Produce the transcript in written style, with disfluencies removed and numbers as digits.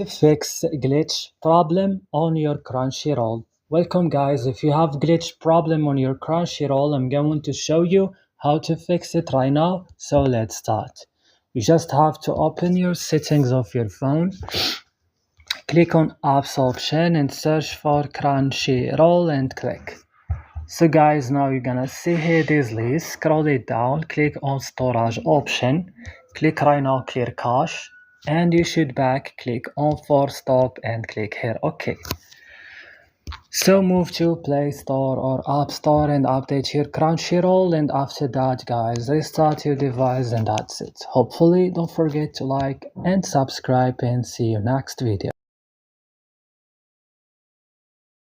to fix glitch problem on your Crunchyroll. Welcome guys, if you have glitch problem on your Crunchyroll, I'm going to show you how to fix it right now. So let's start. You just have to open your settings of your phone, click on apps option and search for Crunchyroll and click. So guys, now you're gonna see here this list, scroll it down, click on storage option, click right now clear cache, and you should back click on force stop and click here OK. So move to Play Store or App Store and update your Crunchyroll, and after that guys, restart your device and that's it. Hopefully don't forget to like and subscribe and see you next video.